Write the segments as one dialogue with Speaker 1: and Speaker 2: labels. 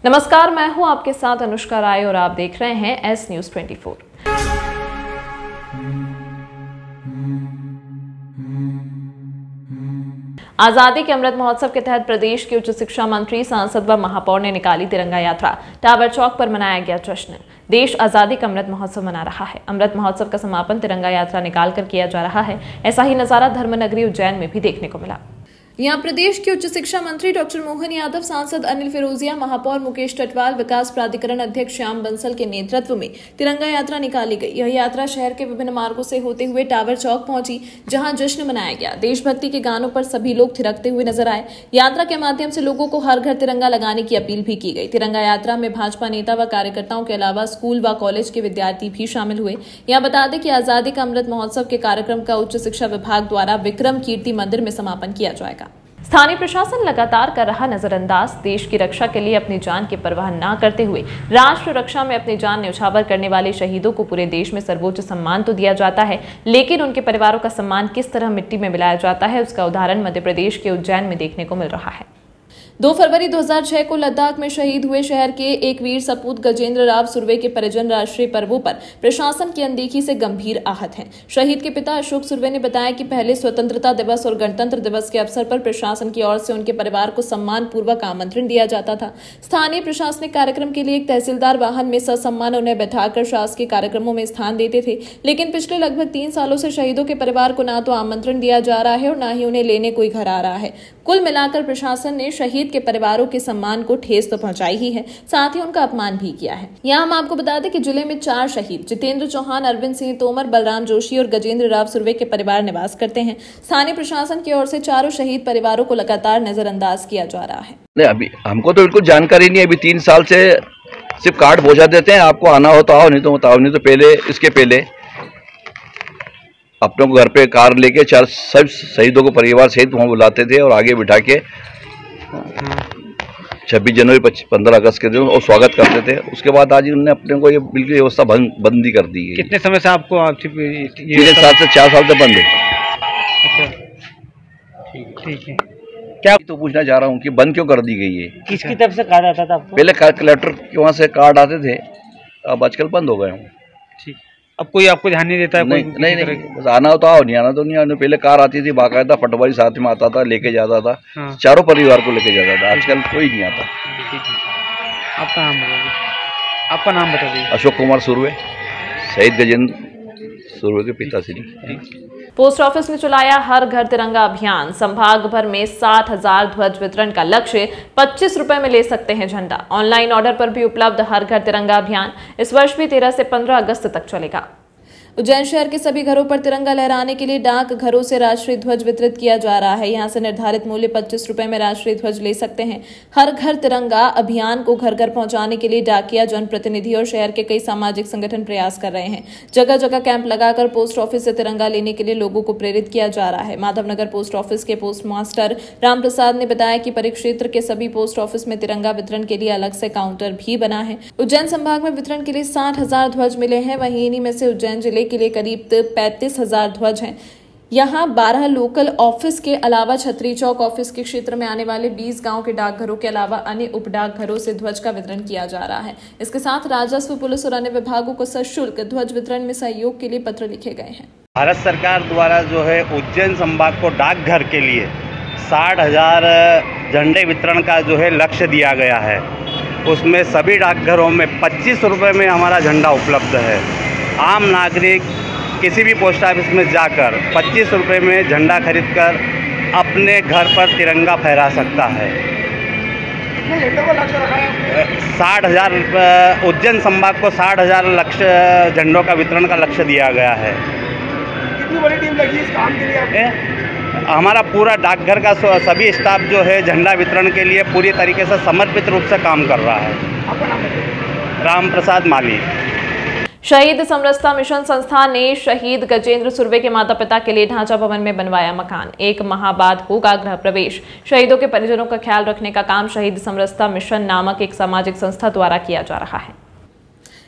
Speaker 1: नमस्कार, मैं हूं आपके साथ अनुष्का राय और आप देख रहे हैं एस न्यूज 24। आजादी के अमृत महोत्सव के तहत प्रदेश के उच्च शिक्षा मंत्री, सांसद व महापौर ने निकाली तिरंगा यात्रा। टावर चौक पर मनाया गया जश्न। देश आजादी का अमृत महोत्सव मना रहा है। अमृत महोत्सव का समापन तिरंगा यात्रा निकालकर किया जा रहा है। ऐसा ही नजारा धर्मनगरी उज्जैन में भी देखने को मिला। यहाँ प्रदेश के उच्च शिक्षा मंत्री डॉक्टर मोहन यादव, सांसद अनिल फिरोजिया, महापौर मुकेश टटवाल, विकास प्राधिकरण अध्यक्ष श्याम बंसल के नेतृत्व में तिरंगा यात्रा निकाली गई। यह यात्रा शहर के विभिन्न मार्गों से होते हुए टावर चौक पहुंची, जहां जश्न मनाया गया। देशभक्ति के गानों पर सभी लोग थिरकते हुए नजर आए। यात्रा के माध्यम से लोगों को हर घर तिरंगा लगाने की अपील भी की गई। तिरंगा यात्रा में भाजपा नेता व कार्यकर्ताओं के अलावा स्कूल व कॉलेज के विद्यार्थी भी शामिल हुए। यहाँ बता दें कि आजादी का अमृत महोत्सव के कार्यक्रम का उच्च शिक्षा विभाग द्वारा विक्रम कीर्ति मंदिर में समापन किया जाएगा। स्थानीय प्रशासन लगातार कर रहा नजरअंदाज। देश की रक्षा के लिए अपनी जान की परवाह न करते हुए राष्ट्र रक्षा में अपनी जान न्यौछावर करने वाले शहीदों को पूरे देश में सर्वोच्च सम्मान तो दिया जाता है, लेकिन उनके परिवारों का सम्मान किस तरह मिट्टी में मिलाया जाता है, उसका उदाहरण मध्य प्रदेश के उज्जैन में देखने को मिल रहा है। 2 फरवरी 2006 को लद्दाख में शहीद हुए शहर के एक वीर सपूत गजेंद्र राव सुर्वे के परिजन राष्ट्रीय पर्वों पर प्रशासन की अनदेखी से गंभीर आहत हैं। शहीद के पिता अशोक सुर्वे ने बताया कि पहले स्वतंत्रता दिवस और गणतंत्र दिवस के अवसर पर प्रशासन की ओर से उनके परिवार को सम्मान पूर्वक आमंत्रण दिया जाता था। स्थानीय प्रशासनिक कार्यक्रम के लिए एक तहसीलदार वाहन में ससम्मान उन्हें बैठाकर शासकीय कार्यक्रमों में स्थान देते थे, लेकिन पिछले लगभग 3 सालों से शहीदों के परिवार को न तो आमंत्रण दिया जा रहा है और न ही उन्हें लेने कोई घर आ रहा है। कुल मिलाकर प्रशासन ने शहीद के परिवारों के सम्मान को ठेस तो पहुंचाई ही है, साथ ही उनका अपमान भी किया है। यहाँ हम आपको बता दें कि जिले में 4 शहीद जितेंद्र चौहान, अरविंद सिंह तोमर, बलराम जोशी और गजेंद्र राव सुर्वे के परिवार निवास करते हैं। स्थानीय प्रशासन की ओर से चारों शहीद परिवारों को लगातार नजरअंदाज किया जा रहा है।
Speaker 2: नहीं, अभी हमको तो बिल्कुल जानकारी नहीं है। अभी 3 साल से सिर्फ कार्ड पहुंचा देते हैं, आपको आना हो तो आओ, नहीं तो बताओ। नहीं तो पहले, इसके पहले अपनों को घर पे कार लेके 4 सब शहीदों को परिवार सहित वहाँ बुलाते थे और आगे बिठा के 26 जनवरी 15 अगस्त के दिन और स्वागत करते थे। उसके बाद आज उन्होंने अपने को ये बिल्कुल व्यवस्था बंदी कर दी है।
Speaker 3: कितने समय से आपको
Speaker 2: 3 साल से 4 साल से बंद है।
Speaker 3: अच्छा, ठीक है। क्या
Speaker 2: तो पूछना चाह रहा हूँ कि बंद क्यों कर दी गई है?
Speaker 3: किसकी तरफ से कार्ड आता था आपको?
Speaker 2: पहले कलेक्टर के वहाँ से कार्ड आते थे, अब आजकल बंद हो गए हैं।
Speaker 3: ठीक, अब कोई आपको ध्यान नहीं देता है?
Speaker 2: नहीं, बस आना हो तो आओ, नहीं आना तो नहीं आना। पहले कार आती थी, बाकायदा पटवारी साथ में आता था, लेके जाता था। हाँ। चारों परिवार को लेके जाता था। आजकल कोई नहीं आता।
Speaker 3: आपका नाम बताइए। आपका नाम बताइए।
Speaker 2: अशोक कुमार सुर्वे, शहीद गजेंद्र सुर्वे के पिताश्री।
Speaker 1: पोस्ट ऑफिस ने चलाया हर घर तिरंगा अभियान। संभाग भर में 60,000 ध्वज वितरण का लक्ष्य। 25 रुपए में ले सकते हैं झंडा। ऑनलाइन ऑर्डर पर भी उपलब्ध हर घर तिरंगा अभियान इस वर्ष भी 13 से 15 अगस्त तक चलेगा। उज्जैन शहर के सभी घरों पर तिरंगा लहराने के लिए डाक घरों से राष्ट्रीय ध्वज वितरित किया जा रहा है। यहां से निर्धारित मूल्य 25 रुपए में राष्ट्रीय ध्वज ले सकते हैं। हर घर तिरंगा अभियान को घर घर पहुंचाने के लिए डाकिया, जनप्रतिनिधि और शहर के कई सामाजिक संगठन प्रयास कर रहे हैं। जगह जगह कैंप लगाकर पोस्ट ऑफिस से तिरंगा लेने के लिए लोगों को प्रेरित किया जा रहा है। माधवनगर पोस्ट ऑफिस के पोस्ट मास्टर राम प्रसाद ने बताया कि परिक्षेत्र के सभी पोस्ट ऑफिस में तिरंगा वितरण के लिए अलग से काउंटर भी बना है। उज्जैन संभाग में वितरण के लिए 60,000 ध्वज मिले हैं। वहीं इन्हीं में से उज्जैन जिले के लिए करीब 35,000 ध्वज हैं। यहाँ 12 लोकल ऑफिस के अलावा छतरी चौक ऑफिस के क्षेत्र में आने वाले 20 गांव के डाकघरों के अलावा अन्य उप डाकघरों से ध्वज का वितरण किया जा रहा है। इसके साथ राजस्व, पुलिस और अन्य विभागों को सशुल्क ध्वज वितरण में सहयोग के लिए पत्र लिखे गए हैं।
Speaker 4: भारत सरकार द्वारा जो है उज्जैन संभाग को डाकघर के लिए 60,000 झंडे वितरण का जो है लक्ष्य दिया गया है। उसमें सभी डाकघरों में 25 रुपये में हमारा झंडा उपलब्ध है। आम नागरिक किसी भी पोस्ट ऑफिस में जाकर 25 रुपये में झंडा खरीदकर अपने घर पर तिरंगा फहरा सकता है। 60,000 उज्जैन संभाग को 60,000 लक्ष्य झंडों का वितरण का लक्ष्य दिया गया है।
Speaker 5: कितनी बड़ी टीम लगी इस काम के लिए?
Speaker 4: हमारा पूरा डाकघर का सभी स्टाफ जो है झंडा वितरण के लिए पूरी तरीके से समर्पित रूप से काम कर रहा है।
Speaker 5: आपका नाम बताइए।
Speaker 4: राम प्रसाद माली।
Speaker 1: शहीद समरसता मिशन संस्थान ने शहीद गजेंद्र सुर्वे के माता पिता के लिए ढांचा भवन में बनवाया मकान। 1 माह बाद होगा गृह प्रवेश। शहीदों के परिजनों का ख्याल रखने का काम शहीद समरसता मिशन नामक एक सामाजिक संस्था द्वारा किया जा रहा है।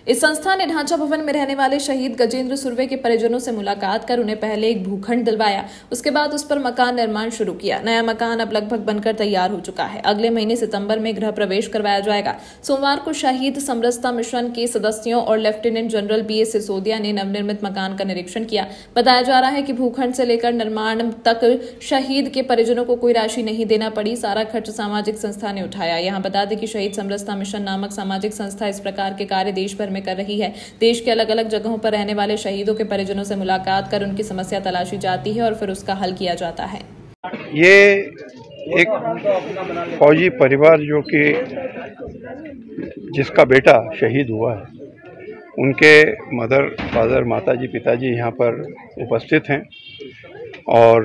Speaker 1: इस संस्था ने ढांचा भवन में रहने वाले शहीद गजेंद्र सुर्वे के परिजनों से मुलाकात कर उन्हें पहले एक भूखंड दिलवाया, उसके बाद उस पर मकान निर्माण शुरू किया। नया मकान अब लगभग बनकर तैयार हो चुका है। अगले महीने सितंबर में गृह प्रवेश करवाया जाएगा। सोमवार को शहीद समरसता मिशन के सदस्यों और लेफ्टिनेंट जनरल BS सिसोदिया ने नवनिर्मित मकान का निरीक्षण किया। बताया जा रहा है कि भूखंड से लेकर निर्माण तक शहीद के परिजनों को कोई राशि नहीं देना पड़ी, सारा खर्च सामाजिक संस्था ने उठाया। यहाँ बता दें कि शहीद समरसता मिशन नामक सामाजिक संस्था इस प्रकार के कार्य देश भर में कर रही है। देश के अलग अलग जगहों पर रहने वाले शहीदों के परिजनों से मुलाकात कर उनकी समस्या तलाशी जाती है और फिर उसका हल किया जाता है।
Speaker 6: ये एक फौजी परिवार जो कि जिसका बेटा शहीद हुआ है, उनके मदर फादर माताजी पिताजी यहाँ पर उपस्थित हैं और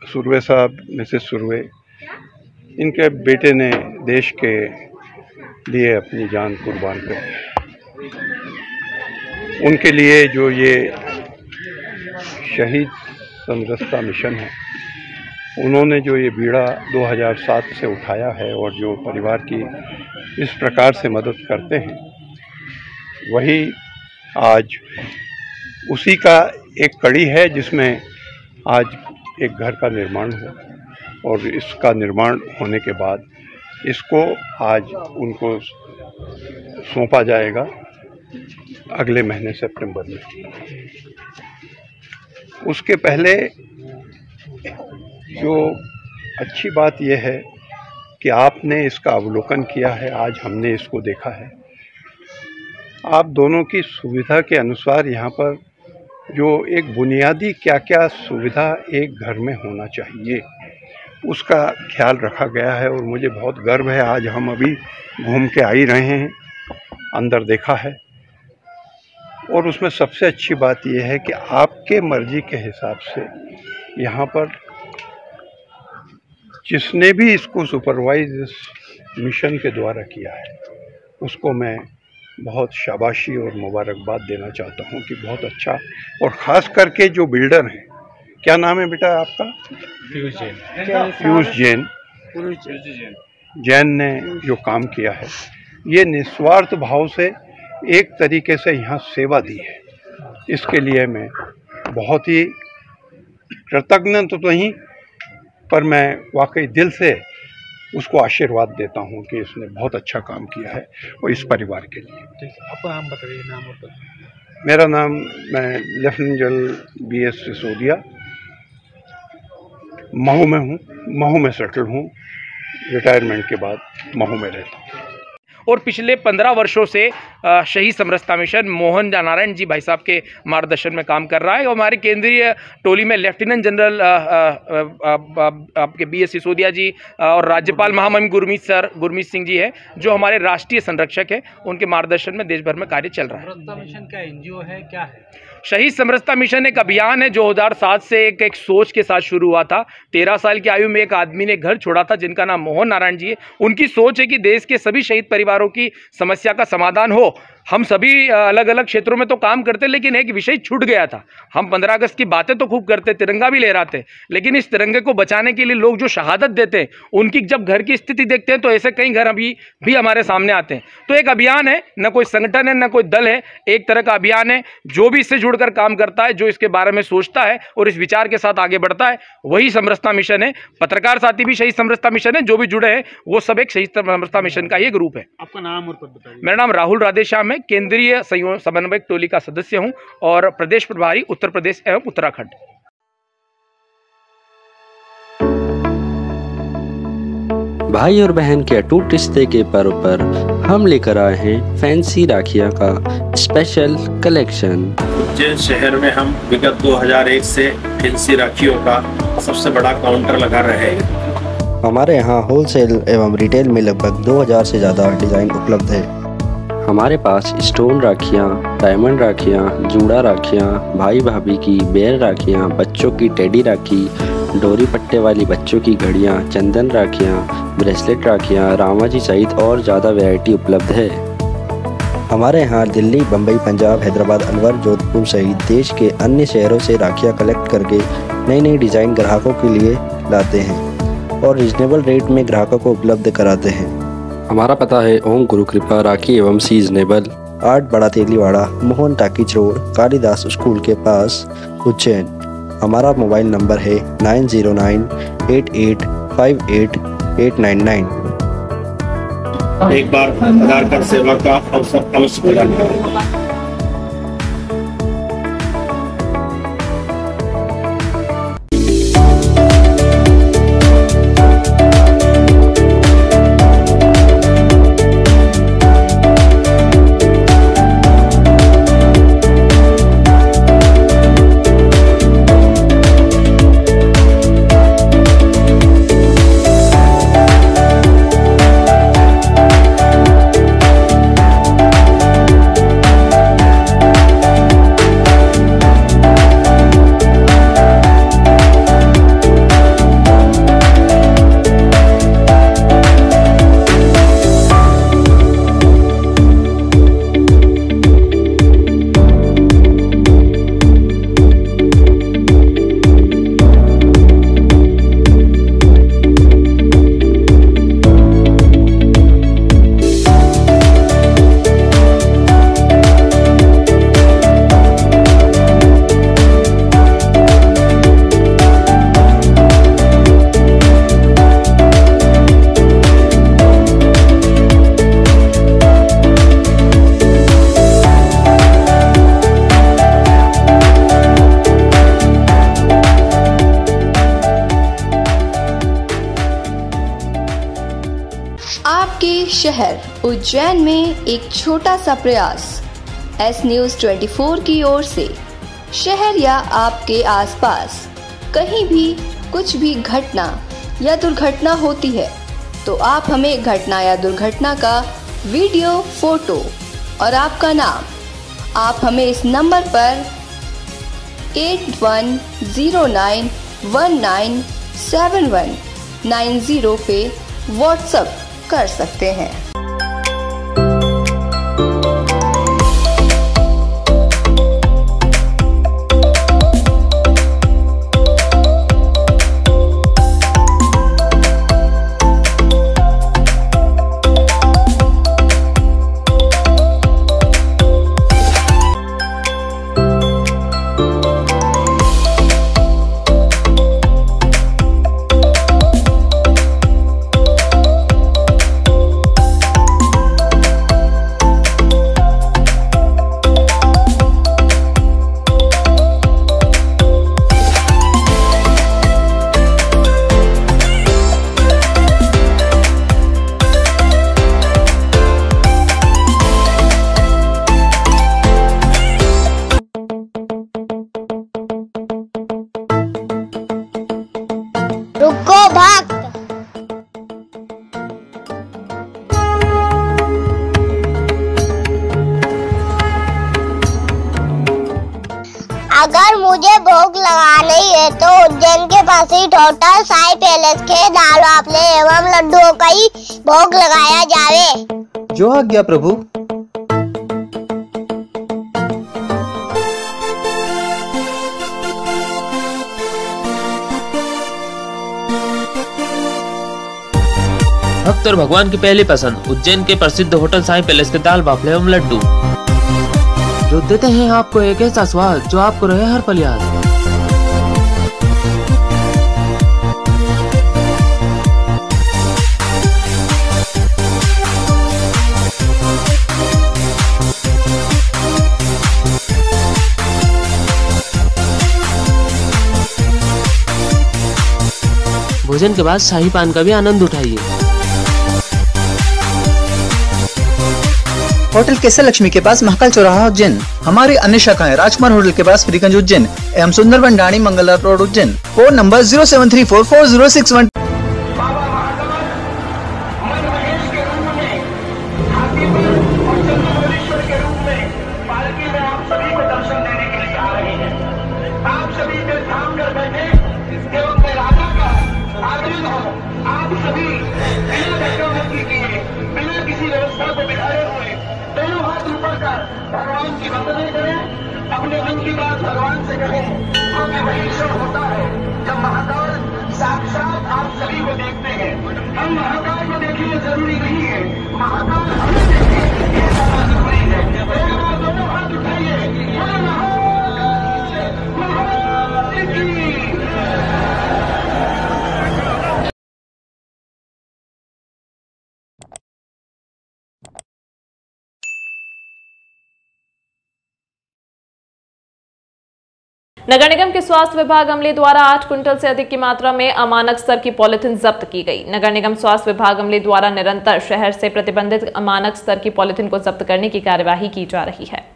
Speaker 6: सुर्वे साहब मिसेस सुर्वे, इनके बेटे ने देश के लिए अपनी जान कुर्बान कर दी। उनके लिए जो ये शहीद समरसता मिशन है, उन्होंने जो ये बीड़ा 2007 से उठाया है और जो परिवार की इस प्रकार से मदद करते हैं, वही आज उसी का एक कड़ी है जिसमें आज एक घर का निर्माण हो और इसका निर्माण होने के बाद इसको आज उनको सौंपा जाएगा अगले महीने सितंबर में। उसके पहले जो अच्छी बात यह है कि आपने इसका अवलोकन किया है, आज हमने इसको देखा है। आप दोनों की सुविधा के अनुसार यहाँ पर जो एक बुनियादी क्या क्या सुविधा एक घर में होना चाहिए, उसका ख्याल रखा गया है और मुझे बहुत गर्व है। आज हम अभी घूम के आ ही रहे हैं, अंदर देखा है और उसमें सबसे अच्छी बात यह है कि आपके मर्जी के हिसाब से यहाँ पर जिसने भी इसको सुपरवाइज इस मिशन के द्वारा किया है, उसको मैं बहुत शाबाशी और मुबारकबाद देना चाहता हूँ कि बहुत अच्छा। और ख़ास करके जो बिल्डर हैं, क्या नाम है बेटा आपका? पीयूष जैन ने जो काम किया है, ये निस्वार्थ भाव से एक तरीके से यहाँ सेवा दी है। इसके लिए मैं बहुत ही कृतज्ञ तो नहीं, पर मैं वाकई दिल से उसको आशीर्वाद देता हूँ कि इसने बहुत अच्छा काम किया है और इस परिवार के लिए।
Speaker 3: आपका नाम बताइए। नाम और
Speaker 6: मेरा नाम, मैं lieutenant general BS Sisodia, Mhow में हूँ, महू में सेटल हूँ। रिटायरमेंट के बाद महू में रहता हूँ।
Speaker 7: और पिछले 15 वर्षों से शहीद समरसता मिशन मोहन नारायण जी भाई साहब के मार्गदर्शन में काम कर रहा है। और हमारे केंद्रीय टोली में लेफ्टिनेंट जनरल आपके BS सिसोदिया जी और राज्यपाल महामहिम गुरमीत सिंह जी है, जो हमारे राष्ट्रीय संरक्षक है। उनके मार्गदर्शन में देश भर में कार्य चल रहा है।
Speaker 3: समरसता मिशन क्या NGO है, क्या है?
Speaker 7: शहीद समरसता मिशन एक अभियान है जो 2007 से एक सोच के साथ शुरू हुआ था। 13 साल की आयु में एक आदमी ने घर छोड़ा था जिनका नाम मोहन नारायण जी है। उनकी सोच है कि देश के सभी शहीद परिवारों की समस्या का समाधान हो। हम सभी अलग अलग क्षेत्रों में तो काम करते, लेकिन एक विषय छूट गया था। हम 15 अगस्त की बातें तो खूब करते, तिरंगा भी लहराते, लेकिन इस तिरंगे को बचाने के लिए लोग जो शहादत देते हैं, उनकी जब घर की स्थिति देखते हैं तो ऐसे कई घर अभी भी हमारे सामने आते हैं। तो एक अभियान है, न कोई संगठन है, न कोई दल है, एक तरह का अभियान है। जो भी इससे जुड़कर काम करता है, जो इसके बारे में सोचता है और इस विचार के साथ आगे बढ़ता है, वही समरसता मिशन है। पत्रकार साथी भी शहीद समरसता मिशन है, जो भी जुड़े हैं वो सब एक शहीद समरसता मिशन का ही ग्रुप है।
Speaker 3: आपका नाम और पद बताइए।
Speaker 7: मेरा नाम राहुल राधेश्याम है, केंद्रीय समन्वयक टोली का सदस्य हूं और प्रदेश प्रभारी उत्तर प्रदेश एवं उत्तराखंड।
Speaker 8: भाई और बहन के अटूट रिश्ते के पर्व पर हम लेकर आए हैं फैंसी राखियां का स्पेशल कलेक्शन।
Speaker 9: उज्जैन शहर में हम विगत 2001 से फैंसी राखियों का सबसे बड़ा काउंटर लगा रहे हैं।
Speaker 8: हमारे यहाँ होलसेल एवं रिटेल में लगभग 2000 से ज़्यादा डिज़ाइन उपलब्ध है। हमारे पास स्टोन राखियाँ, डायमंड राखियाँ, जूड़ा राखियाँ, भाई भाभी की बेर राखियाँ, बच्चों की टेडी राखी, डोरी पट्टे वाली बच्चों की घड़ियाँ, चंदन राखियाँ, ब्रेसलेट राखियाँ, रामा जी सहित और ज़्यादा वैरायटी उपलब्ध है। हमारे यहाँ दिल्ली, बम्बई, पंजाब, हैदराबाद, अलवर, जोधपुर सहित देश के अन्य शहरों से राखियाँ कलेक्ट करके नई नई डिज़ाइन ग्राहकों के लिए लाते हैं और रिजनेबल रेट में ग्राहकों को उपलब्ध कराते हैं। हमारा पता है ओम गुरु कृपा राखी एवं सीजनेबल, 8 बड़ा Teliwada, Mohan talkies road, Kalidas school के पास, उज्जैन। हमारा मोबाइल नंबर है 9098858899।
Speaker 9: एक बार आधार कार्ड सेवा का अवसर अवश्य प्रदान करें।
Speaker 10: आपके शहर उज्जैन में एक छोटा सा प्रयास। एस न्यूज़ 24 की ओर से शहर या आपके आसपास कहीं भी कुछ भी घटना या दुर्घटना होती है तो आप हमें घटना या दुर्घटना का वीडियो, फोटो और आपका नाम आप हमें इस नंबर पर 8109197190 पे व्हाट्सएप कर सकते हैं।
Speaker 11: रुको भक्त। अगर मुझे भोग लगाना ही है तो उज्जैन के पास ही होटल साई पैलेस के दाल बाफले एवं लड्डुओं का ही भोग लगाया जावे।
Speaker 12: जो आज्ञा प्रभु।
Speaker 13: भक्त और भगवान की पहली पसंद उज्जैन के प्रसिद्ध होटल साई पैलेस के दाल बाफले एवं लड्डू, जो देते हैं आपको एक ऐसा स्वाद जो आपको रहे हर पल याद। भोजन के बाद शाही पान का भी आनंद उठाइए।
Speaker 12: होटल केसर लक्ष्मी के पास महाकाल चौराहा उज्जैन। हमारी अन्य शाखाएं राजकुमार होटल के पास फ्रीगंज उज्जैन एवं Sundarban Dhani Mangla road Ujjain. Phone number 073440661।
Speaker 5: भगवान की वंदना करें, अपने मन की बात भगवान से कहें, क्योंकि वही ईश्वर होता है जब महाकाल साक्षात आप सभी को देखते हैं। हम महाकाल को देखिए जरूरी नहीं है, महाकाल हमें देखें ये ज्यादा जरूरी है।
Speaker 1: नगर निगम के स्वास्थ्य विभाग अमले द्वारा 8 क्विंटल से अधिक की मात्रा में अमानक स्तर की पॉलिथीन जब्त की गई। नगर निगम स्वास्थ्य विभाग अमले द्वारा निरंतर शहर से प्रतिबंधित अमानक स्तर की पॉलिथीन को जब्त करने की कार्यवाही की जा रही है।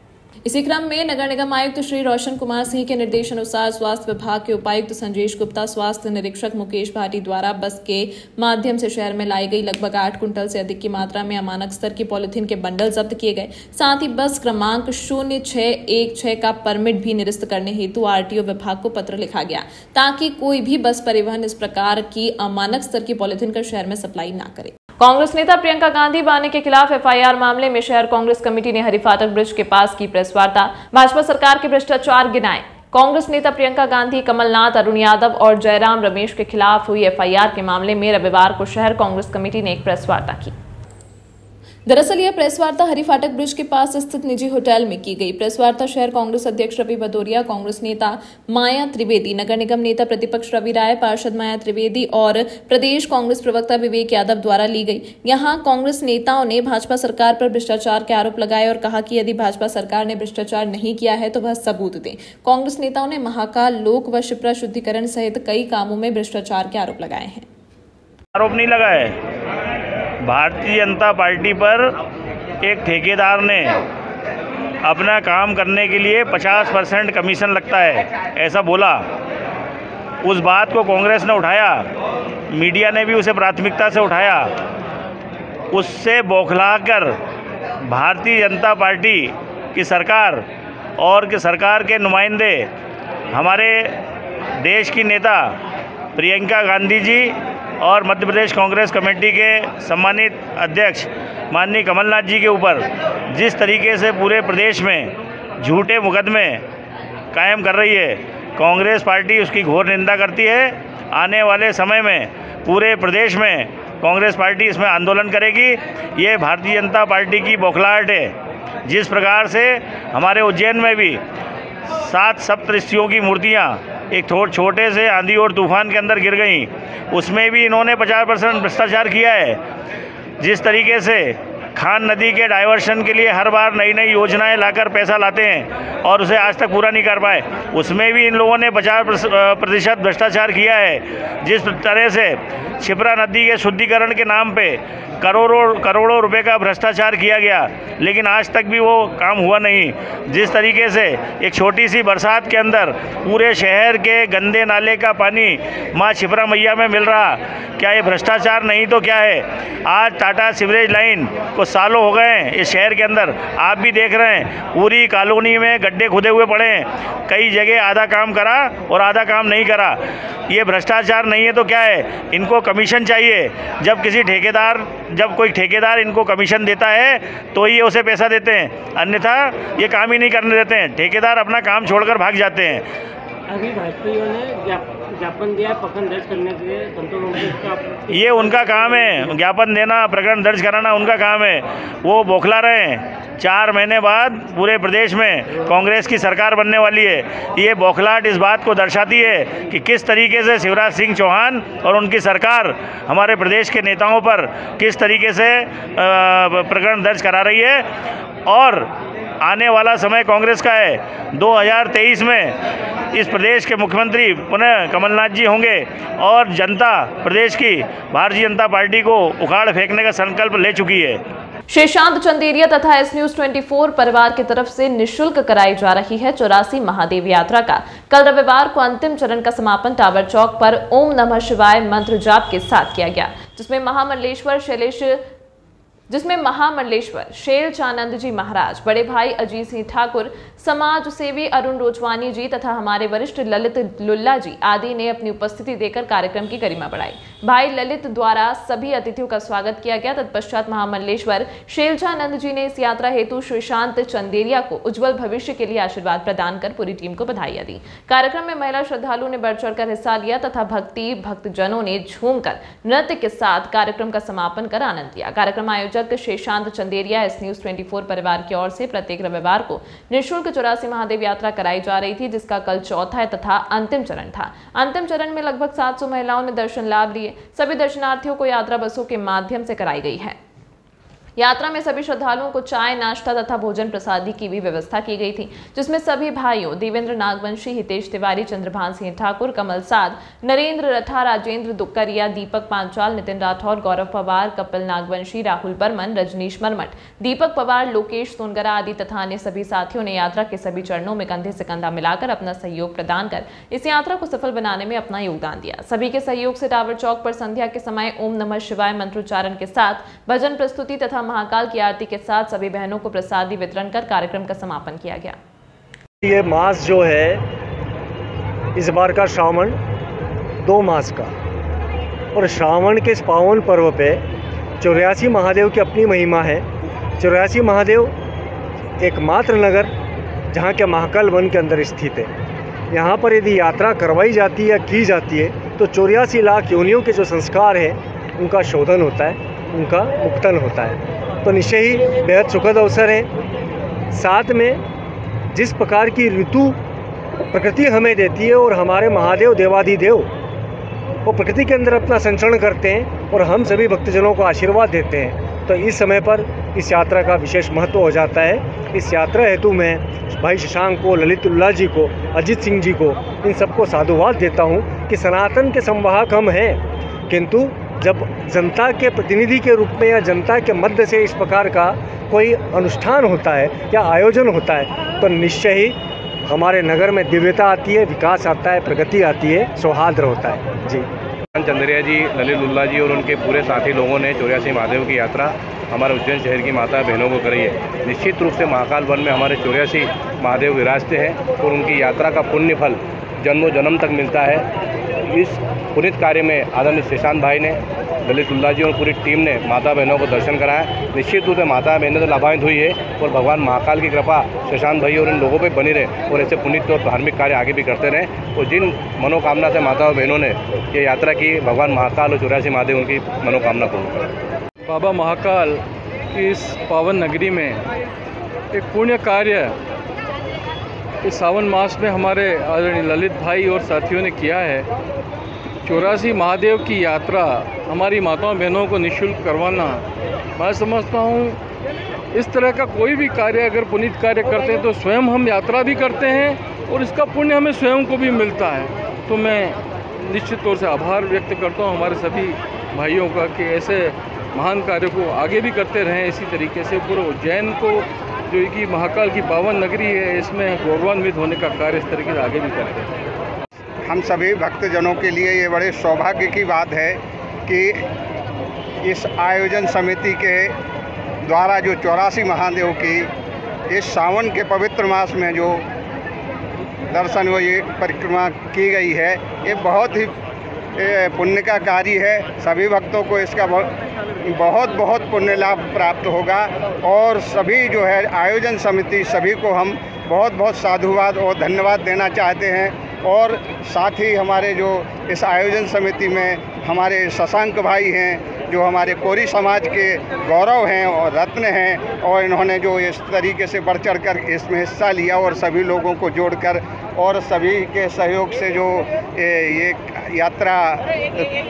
Speaker 1: इसी क्रम में नगर निगम आयुक्त श्री रोशन कुमार सिंह के निर्देशानुसार स्वास्थ्य विभाग के उपायुक्त संजेश गुप्ता, स्वास्थ्य निरीक्षक मुकेश भाटी द्वारा बस के माध्यम से शहर में लाई गई लगभग 8 क्विंटल से अधिक की मात्रा में अमानक स्तर की पॉलिथीन के बंडल जब्त किए गए। साथ ही बस क्रमांक 0616 का परमिट भी निरस्त करने हेतु आरटीओ विभाग को पत्र लिखा गया, ताकि कोई भी बस परिवहन इस प्रकार की अमानक स्तर की पॉलिथीन कर शहर में सप्लाई न करे। कांग्रेस नेता प्रियंका गांधी वानी के खिलाफ एफआईआर मामले में शहर कांग्रेस कमेटी ने हरि फाटक ब्रिज के पास की प्रेस वार्ता, भाजपा सरकार के भ्रष्टाचार गिनाए। कांग्रेस नेता प्रियंका गांधी, कमलनाथ, अरुण यादव और जयराम रमेश के खिलाफ हुई एफआईआर के मामले में रविवार को शहर कांग्रेस कमेटी ने एक प्रेस वार्ता की। दरअसल यह प्रेस वार्ता हरि फाटक ब्रिज के पास स्थित निजी होटल में की गई। प्रेस वार्ता शहर कांग्रेस अध्यक्ष रवि भदौरिया, कांग्रेस नेता माया त्रिवेदी, नगर निगम नेता प्रतिपक्ष रवि राय, पार्षद माया त्रिवेदी और प्रदेश कांग्रेस प्रवक्ता विवेक यादव द्वारा ली गई। यहां कांग्रेस नेताओं ने भाजपा सरकार पर भ्रष्टाचार के आरोप लगाए और कहा कि यदि भाजपा सरकार ने भ्रष्टाचार नहीं किया है तो वह सबूत दें। कांग्रेस नेताओं ने महाकाल लोक व शिप्रा शुद्धिकरण सहित कई कामों में भ्रष्टाचार के आरोप लगाए हैं।
Speaker 14: आरोप नहीं लगाए। भारतीय जनता पार्टी पर एक ठेकेदार ने अपना काम करने के लिए 50% कमीशन लगता है, ऐसा बोला। उस बात को कांग्रेस ने उठाया, मीडिया ने भी उसे प्राथमिकता से उठाया। उससे बौखलाकर भारतीय जनता पार्टी की सरकार और कि सरकार के नुमाइंदे, हमारे देश की नेता प्रियंका गांधी जी और मध्य प्रदेश कांग्रेस कमेटी के सम्मानित अध्यक्ष माननीय कमलनाथ जी के ऊपर जिस तरीके से पूरे प्रदेश में झूठे मुकदमे कायम कर रही है, कांग्रेस पार्टी उसकी घोर निंदा करती है। आने वाले समय में पूरे प्रदेश में कांग्रेस पार्टी इसमें आंदोलन करेगी। ये भारतीय जनता पार्टी की बौखलाहट है। जिस प्रकार से हमारे उज्जैन में भी 7 सप्तऋषियों की मूर्तियाँ एक छोटे से आंधी और तूफान के अंदर गिर गई, उसमें भी इन्होंने 50% भ्रष्टाचार किया है। जिस तरीके से खान नदी के डाइवर्शन के लिए हर बार नई नई योजनाएं लाकर पैसा लाते हैं और उसे आज तक पूरा नहीं कर पाए, उसमें भी इन लोगों ने 50% भ्रष्टाचार किया है। जिस तरह से शिप्रा नदी के शुद्धिकरण के नाम पे करोड़ों रुपए का भ्रष्टाचार किया गया, लेकिन आज तक भी वो काम हुआ नहीं। जिस तरीके से एक छोटी सी बरसात के अंदर पूरे शहर के गंदे नाले का पानी माँ शिप्रा मैया में मिल रहा, क्या ये भ्रष्टाचार नहीं तो क्या है? आज टाटा सीवरेज लाइन को सालों हो गए हैं इस शहर के अंदर, आप भी देख रहे हैं पूरी कॉलोनी में गड्ढे खुदे हुए पड़े हैं। कई जगह आधा काम करा और आधा काम नहीं करा। ये भ्रष्टाचार नहीं है तो क्या है? इनको कमीशन चाहिए। जब कोई ठेकेदार इनको कमीशन देता है तो ये उसे पैसा देते हैं, अन्यथा ये काम ही नहीं करने देते हैं। ठेकेदार अपना काम छोड़कर भाग जाते हैं।
Speaker 3: अभी भाजपाइयों ने ज्ञापन दिया प्रकरण दर्ज करने के लिए,
Speaker 14: ये उनका काम है, ज्ञापन देना, प्रकरण दर्ज कराना उनका काम है। वो बौखला रहे हैं। 4 महीने बाद पूरे प्रदेश में कांग्रेस की सरकार बनने वाली है। ये बौखलाहट इस बात को दर्शाती है कि किस तरीके से शिवराज सिंह चौहान और उनकी सरकार हमारे प्रदेश के नेताओं पर किस तरीके से प्रकरण दर्ज करा रही है। और आने वाला समय कांग्रेस का है। 2023 में इस प्रदेश के मुख्यमंत्री पुनः कमलनाथ जी होंगे और जनता प्रदेश की भारतीय जनता पार्टी को उखाड़ फेंकने का संकल्प ले चुकी है।
Speaker 1: शेषांत चंदेरिया तथा एस न्यूज 24 परिवार की तरफ से निःशुल्क कराई जा रही है 84 महादेव यात्रा का कल रविवार को अंतिम चरण का समापन टावर चौक पर ओम नमः शिवाय मंत्र जाप के साथ किया गया, जिसमें महामंडलेश्वर शैलचानंद जी महाराज, बड़े भाई अजीत सिंह ठाकुर, समाज सेवी अरुण रोचवानी जी तथा हमारे वरिष्ठ ललित लुल्ला जी आदि ने अपनी उपस्थिति देकर कार्यक्रम की गरिमा बढ़ाई। भाई ललित द्वारा सभी अतिथियों का स्वागत किया गया। तत्पश्चात महामंडलेश्वर शैलचानंद जी ने इस यात्रा हेतु शेषांत चंदेरिया को उज्जवल भविष्य के लिए आशीर्वाद प्रदान कर पूरी टीम को बधाई दी। कार्यक्रम में महिला श्रद्धालुओं ने बढ़ चढ़कर हिस्सा लिया तथा भक्तजनों ने झूमकर नृत्य के साथ कार्यक्रम का समापन कर आनंद लिया। कार्यक्रम आयोजक शेषांत चंदेरिया एस न्यूज 24 परिवार की ओर से प्रत्येक रविवार को निःशुल्क 84 महादेव यात्रा कराई जा रही थी, जिसका कल चौथा तथा अंतिम चरण था। अंतिम चरण में लगभग 700 महिलाओं ने दर्शन लाभ लिए। सभी दर्शनार्थियों को यात्रा बसों के माध्यम से कराई गई है। यात्रा में सभी श्रद्धालुओं को चाय, नाश्ता तथा भोजन प्रसादी की भी व्यवस्था की गई थी, जिसमें सभी भाइयों देवेंद्र नागवंशी, हितेश तिवारी, चंद्रभान सिंह ठाकुर, कमल साध, नरेंद्र रठा, राजेंद्र दुक्करिया, दीपक पांचाल, नितिन राठौर, गौरव पवार, कपिल नागवंशी, राहुल बर्मन, रजनीश मरमट, दीपक पवार, लोकेश सोनगरा आदि तथा अन्य सभी साथियों ने यात्रा के सभी चरणों में कंधे से कंधा मिलाकर अपना सहयोग प्रदान कर इस यात्रा को सफल बनाने में अपना योगदान दिया। सभी के सहयोग से टावर चौक पर संध्या के समय ओम नमः शिवाय मंत्रोच्चारण के साथ भजन प्रस्तुति तथा महाकाल की आरती के साथ सभी बहनों को प्रसादी वितरण कर कार्यक्रम का समापन किया गया।
Speaker 15: ये मास जो है इस बार का श्रावण 2 मास का, और श्रावण के इस पावन पर्व पे 84 महादेव की अपनी महिमा है। 84 महादेव एकमात्र नगर जहाँ के महाकाल वन के अंदर स्थित है। यहाँ पर यदि यात्रा करवाई जाती है या की जाती है तो 84 लाख योनियों के जो संस्कार हैं उनका शोधन होता है, उनका मुक्तन होता है। तो निश्चय ही बेहद सुखद अवसर है। साथ में जिस प्रकार की ऋतु प्रकृति हमें देती है और हमारे महादेव देवाधिदेव वो प्रकृति के अंदर अपना संचरण करते हैं और हम सभी भक्तजनों को आशीर्वाद देते हैं, तो इस समय पर इस यात्रा का विशेष महत्व हो जाता है। इस यात्रा हेतु मैं भाई शशांक को, ललित उल्ला जी को, अजीत सिंह जी को, इन सबको साधुवाद देता हूँ कि सनातन के संवाहक हम हैं, किंतु जब जनता के प्रतिनिधि के रूप में या जनता के मध्य से इस प्रकार का कोई अनुष्ठान होता है या आयोजन होता है तो निश्चय ही हमारे नगर में दिव्यता आती है, विकास आता है, प्रगति आती है, सौहार्द होता है। जी
Speaker 16: चंद्रिया जी, ललित उल्ला जी और उनके पूरे साथी लोगों ने 84 महादेव की यात्रा हमारे उज्जैन शहर की माता बहनों को करी है। निश्चित रूप से महाकाल वन में हमारे 84 महादेव विराजते हैं और उनकी यात्रा का पुण्य फल जन्मों जन्म तक मिलता है। इस पुनित कार्य में आदरणीय शशांक भाई ने, ललित उल्ला जी और पूरी टीम ने माता बहनों को दर्शन कराया। निश्चित रूप से माता बहनें तो लाभान्वित हुई है और भगवान महाकाल की कृपा शशांक भाई और इन लोगों पे बनी रहे और ऐसे पुनित और धार्मिक कार्य आगे भी करते रहें। और जिन मनोकामना से माता और बहनों ने ये यात्रा की, भगवान महाकाल और 84 महादेव उनकी मनोकामना पूर्ण करें।
Speaker 17: बाबा महाकाल की इस पावन नगरी में एक पुण्य कार्य इस सावन मास में हमारे आदरणीय ललित भाई और साथियों ने किया है। 84 महादेव की यात्रा हमारी माताओं बहनों को निःशुल्क करवाना, मैं समझता हूँ इस तरह का कोई भी कार्य अगर पुनीत कार्य करते हैं तो स्वयं हम यात्रा भी करते हैं और इसका पुण्य हमें स्वयं को भी मिलता है। तो मैं निश्चित तौर से आभार व्यक्त करता हूँ हमारे सभी भाइयों का कि ऐसे महान कार्य को आगे भी करते रहें। इसी तरीके से पूरे उज्जैन को जो कि महाकाल की पावन नगरी है इसमें गौरवान्वित होने का कार्य इस तरीके से आगे भी करते हैं।
Speaker 18: हम सभी भक्तजनों के लिए ये बड़े सौभाग्य की बात है कि इस आयोजन समिति के द्वारा जो 84 महादेव की इस सावन के पवित्र मास में जो दर्शन व ये परिक्रमा की गई है, ये बहुत ही पुण्य का कार्य है। सभी भक्तों को इसका बहुत पुण्य लाभ प्राप्त होगा और सभी जो है आयोजन समिति सभी को हम बहुत साधुवाद और धन्यवाद देना चाहते हैं। और साथ ही हमारे जो इस आयोजन समिति में हमारे शशांक भाई हैं जो हमारे कोरी समाज के गौरव हैं और रत्न हैं, और इन्होंने जो इस तरीके से बढ़ चढ़ कर इसमें हिस्सा लिया और सभी लोगों को जोड़कर और सभी के सहयोग से जो ये यात्रा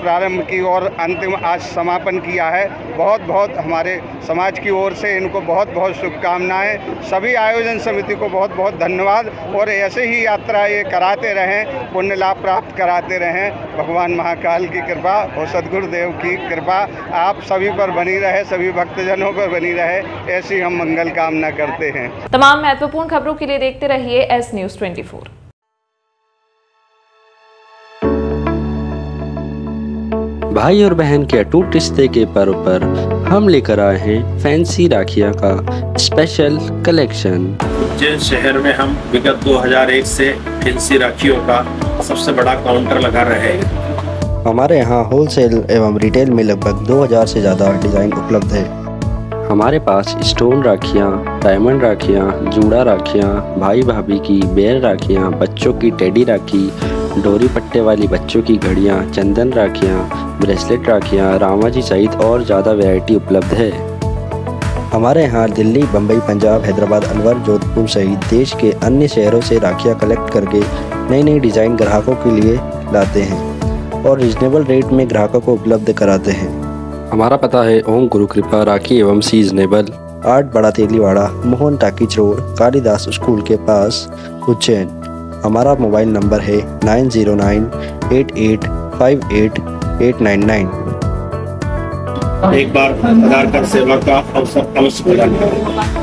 Speaker 18: प्रारंभ की और अंतिम आज समापन किया है, बहुत हमारे समाज की ओर से इनको बहुत शुभकामनाएं। सभी आयोजन समिति को बहुत धन्यवाद और ऐसे ही यात्रा ये कराते रहें, पुण्य लाभ प्राप्त कराते रहें। भगवान महाकाल की कृपा और सद्गुरुदेव की कृपा आप सभी पर बनी रहे, सभी भक्तजनों पर बनी रहे, ऐसी हम मंगल कामना करते हैं।
Speaker 1: तमाम महत्वपूर्ण खबरों के लिए देखते रहिए एस न्यूज़ 24।
Speaker 8: भाई और बहन के अटूट रिश्ते के पर्व पर हम लेकर आए हैं फैंसी राखियां का स्पेशल कलेक्शन।
Speaker 9: उज्जैन शहर में हम विगत 2001 से फैंसी राखियों का सबसे बड़ा काउंटर लगा रहे हैं।
Speaker 8: हमारे यहाँ होलसेल एवं रिटेल में लगभग 2000 से ज़्यादा डिज़ाइन उपलब्ध है। हमारे पास स्टोन राखियाँ, डायमंड राखियाँ, जूड़ा राखियाँ, भाई भाभी की बेयर राखियाँ, बच्चों की टेडी राखी, डोरी पट्टे वाली बच्चों की घड़ियाँ, चंदन राखियाँ, ब्रेसलेट राखियाँ, रामाजी सहित और ज़्यादा वैरायटी उपलब्ध है। हमारे यहाँ दिल्ली, बम्बई, पंजाब, हैदराबाद, अलवर, जोधपुर सहित देश के अन्य शहरों से राखियाँ कलेक्ट करके नई डिज़ाइन ग्राहकों के लिए लाते हैं और रिजनेबल रेट में ग्राहकों को उपलब्ध कराते हैं। हमारा पता है ओम गुरु कृपा राखी एवं सीजनेबल 8 बड़ा Teliwada Mohan talkies road Kalidas school के पास उज्जैन। हमारा मोबाइल नंबर है 9098858899।
Speaker 9: एक बार आधार कार्ड सेवा का अवसर अवश्य प्रदान करें।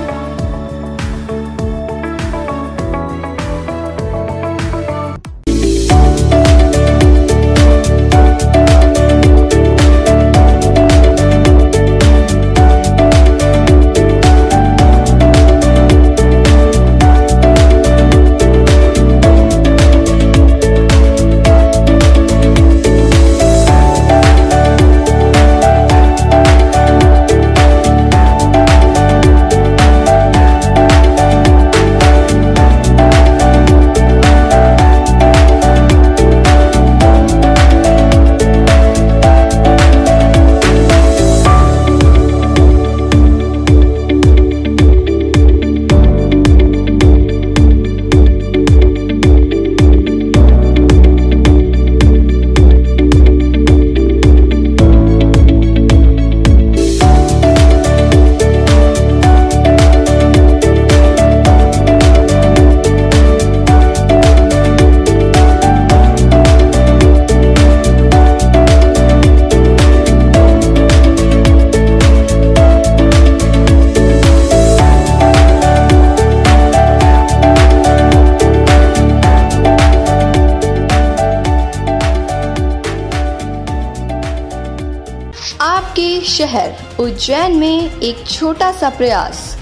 Speaker 10: आपके शहर उज्जैन में एक छोटा सा प्रयास।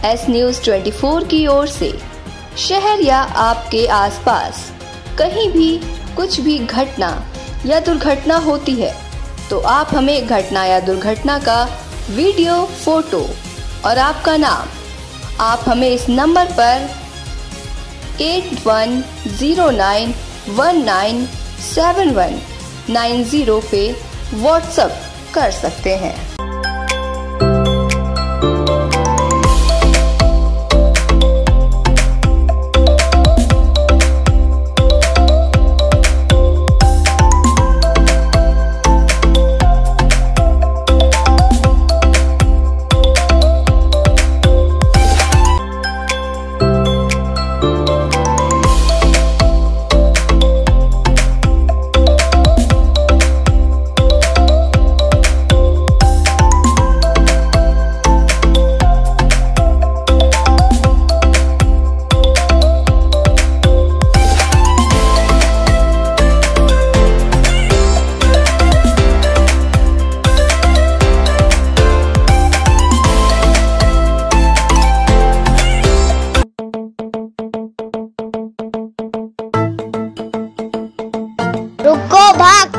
Speaker 10: एस न्यूज़ 24 की ओर से शहर या आपके आसपास कहीं भी कुछ भी घटना या दुर्घटना होती है तो आप हमें घटना या दुर्घटना का वीडियो, फोटो और आपका नाम आप हमें इस नंबर पर 8109197190 पे व्हाट्सएप कर सकते हैं।
Speaker 11: रुको भक्त,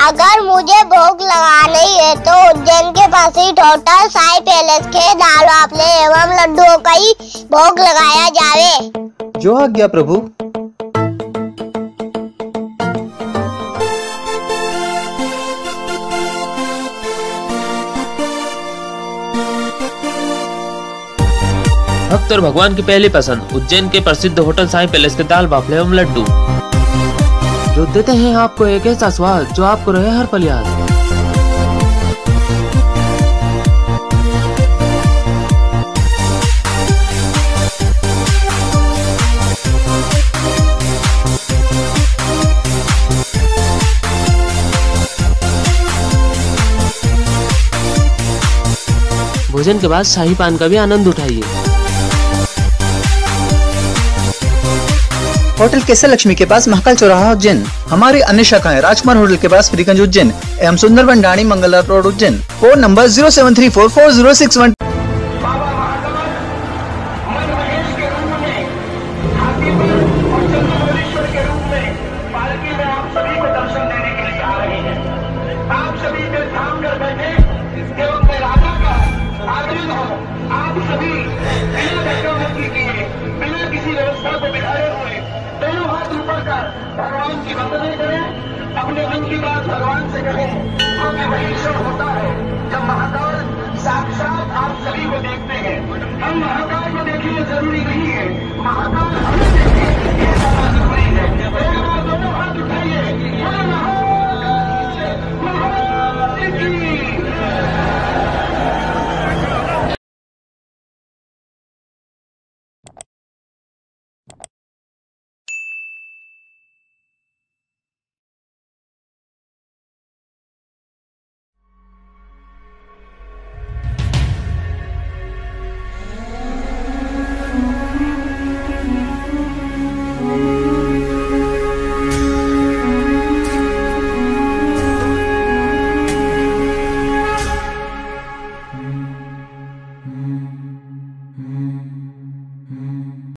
Speaker 11: अगर मुझे भोग लगानी है तो उज्जैन के पास ही होटल साई पैलेस के दाल बाफले एवं लड्डुओं का ही भोग लगाया जावे।
Speaker 12: जो आज्ञा प्रभु।
Speaker 13: भक्त और भगवान की पहली पसंद उज्जैन के प्रसिद्ध होटल साई पैलेस के दाल बाफले एवं लड्डू, जो देते हैं आपको एक ऐसा स्वाद जो आपको रहे हर पल याद। भोजन के बाद शाही पान का भी आनंद उठाइए।
Speaker 12: होटल केसर लक्ष्मी के पास महाकाल चौराहा उज्जैन। हमारी अन्य शाखाएं राजकुमार होटल के पास फ्रीगंज उज्जैन एवं Sundarban Dani Mangla road Ujjain. Phone number 07344061